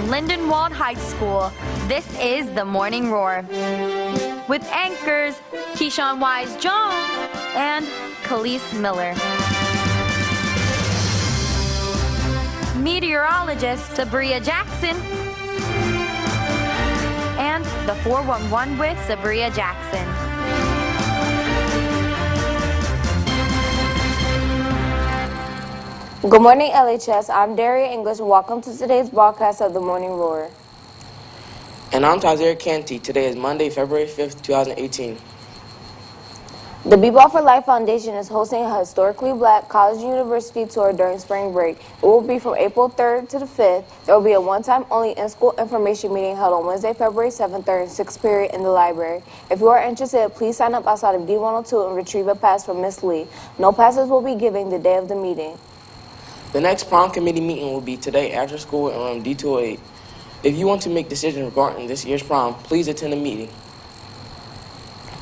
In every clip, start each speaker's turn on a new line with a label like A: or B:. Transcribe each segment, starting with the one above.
A: Lindenwold High School. This is The Morning Roar with anchors Keyshawn Wise-Jones and Khalees Miller. Meteorologist Sabria Jackson and the 411 with Sabria Jackson.
B: Good morning, LHS. I'm Daria English. Welcome to today's broadcast of The Morning Roar.
C: And I'm Tazier Canty. Today is Monday, February 5th, 2018.
B: The Be-Ball for Life Foundation is hosting a historically black college and university tour during spring break. It will be from April 3rd to the 5th. There will be a one-time only in-school information meeting held on Wednesday, February 7th during 6th period in the library. If you are interested, please sign up outside of D102 and retrieve a pass from Miss Lee. No passes will be given the day of the meeting.
C: The next prom committee meeting will be today after school in room D208. If you want to make decisions regarding this year's prom, please attend the meeting.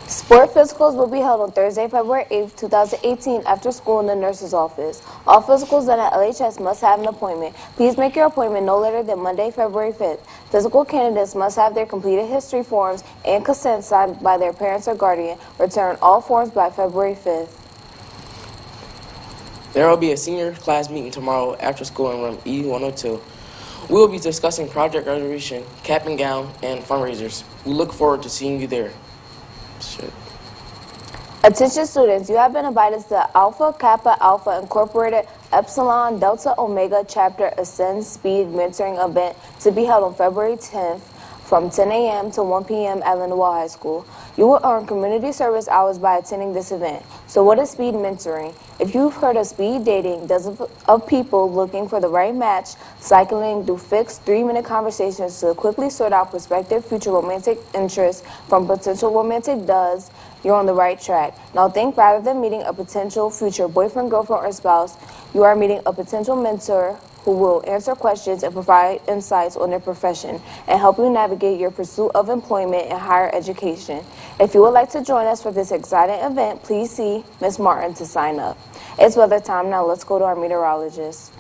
B: Sport physicals will be held on Thursday, February 8th, 2018 after school in the nurse's office. All physicals done at LHS must have an appointment. Please make your appointment no later than Monday, February 5th. Physical candidates must have their completed history forms and consent signed by their parents or guardian. Return all forms by February 5th.
C: There will be a senior class meeting tomorrow after school in room E102. We will be discussing project graduation, cap and gown, and fundraisers. We look forward to seeing you there.
B: Attention students, you have been invited to the Alpha Kappa Alpha Incorporated Epsilon Delta Omega Chapter Ascend Speed Mentoring event to be held on February 10th from 10 a.m. to 1 p.m. at Lindenwold High School. You will earn community service hours by attending this event. So what is speed mentoring? If you've heard of speed dating, dozens of people looking for the right match, cycling through fixed 3-minute conversations to quickly sort out prospective future romantic interests from potential romantic duds, you're on the right track. Now think, rather than meeting a potential future boyfriend, girlfriend, or spouse, you are meeting a potential mentor who will answer questions and provide insights on their profession and help you navigate your pursuit of employment and higher education. If you would like to join us for this exciting event, please see Ms. Martin to sign up. It's weather time now. Let's go to our meteorologist.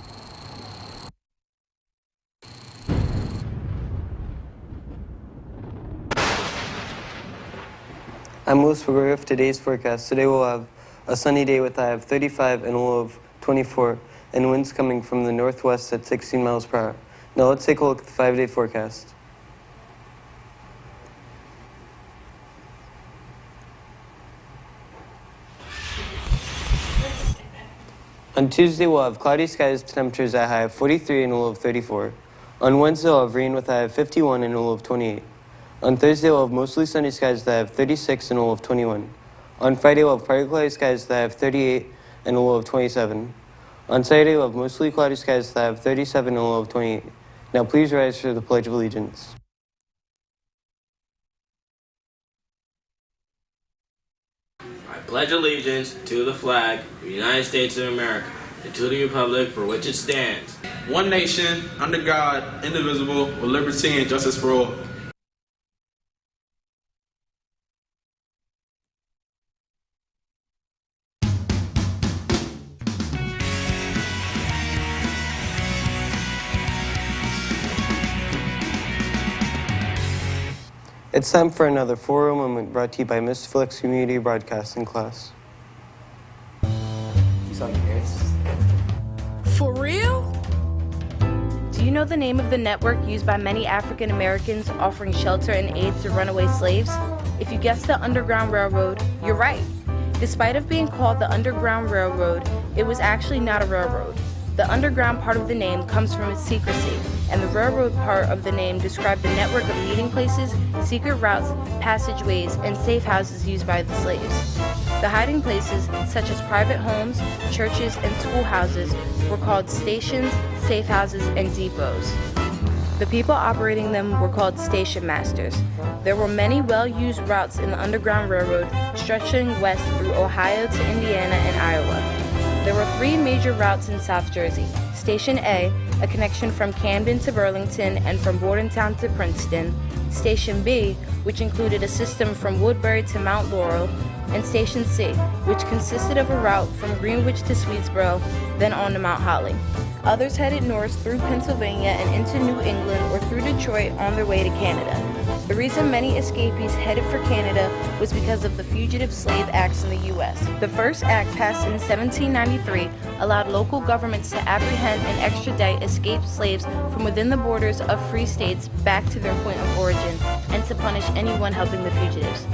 D: I'm Louis Gregory with today's forecast. Today we'll have a sunny day with a high of 35 and a low of 24, and winds coming from the northwest at 16 miles per hour. Now let's take a look at the 5-day forecast. On Tuesday we'll have cloudy skies, temperatures at a high of 43 and a low of 34. On Wednesday we'll have rain with a high of 51 and a low of 28. On Thursday, we'll have mostly sunny skies that have 36 and a low of 21. On Friday, we'll have partly cloudy skies that have 38 and a low of 27. On Saturday, we'll have mostly cloudy skies that have 37 and a low of 28. Now please rise for the Pledge of Allegiance.
E: I pledge allegiance to the flag of the United States of America and to the republic for which it stands,
F: one nation, under God, indivisible, with liberty and justice for all.
D: It's time for another 4-Row Moment brought to you by Miss Flick's Community Broadcasting class.
G: For real?
H: Do you know the name of the network used by many African Americans offering shelter and aid to runaway slaves? If you guessed the Underground Railroad, you're right. Despite it being called the Underground Railroad, it was actually not a railroad. The underground part of the name comes from its secrecy, and the railroad part of the name described the network of meeting places, secret routes, passageways, and safe houses used by the slaves. The hiding places, such as private homes, churches, and schoolhouses, were called stations, safe houses, and depots. The people operating them were called station masters. There were many well-used routes in the Underground Railroad, stretching west through Ohio to Indiana and Iowa. There were 3 major routes in South Jersey. Station A, a connection from Camden to Burlington and from Bordentown to Princeton. Station B, which included a system from Woodbury to Mount Laurel. and Station C, which consisted of a route from Greenwich to Swedesboro, then on to Mount Holly. Others headed north through Pennsylvania and into New England or through Detroit on their way to Canada. The reason many escapees headed for Canada was because of the Fugitive Slave Acts in the U.S. The first act, passed in 1793, allowed local governments to apprehend and extradite escaped slaves from within the borders of free states back to their point of origin, and to punish anyone helping the fugitives.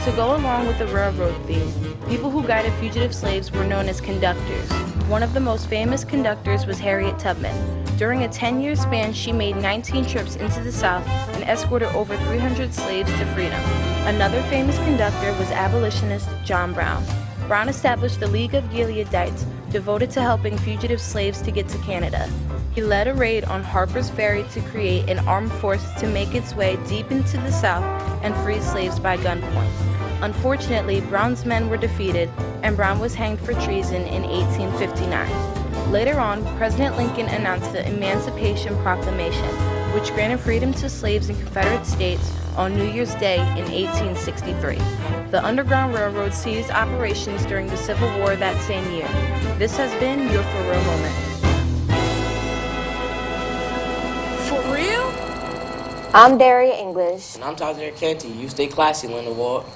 H: To go along with the railroad theme, people who guided fugitive slaves were known as conductors. One of the most famous conductors was Harriet Tubman. During a 10-year span, she made 19 trips into the South and escorted over 300 slaves to freedom. Another famous conductor was abolitionist John Brown. Brown established the League of Gileadites, devoted to helping fugitive slaves to get to Canada. He led a raid on Harper's Ferry to create an armed force to make its way deep into the South and free slaves by gunpoint. Unfortunately, Brown's men were defeated, and Brown was hanged for treason in 1859. Later on, President Lincoln announced the Emancipation Proclamation, which granted freedom to slaves in Confederate states on New Year's Day in 1863. The Underground Railroad ceased operations during the Civil War that same year. This has been your For Real moment.
G: For real?
B: I'm Daria English.
C: And I'm Tyler Canty. You stay classy, Linda Ward.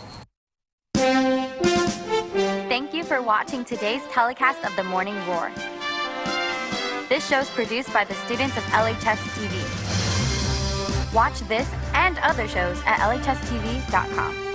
A: Thank you for watching today's telecast of The Morning Roar. This show is produced by the students of LHS TV. Watch this and other shows at lhstv.com.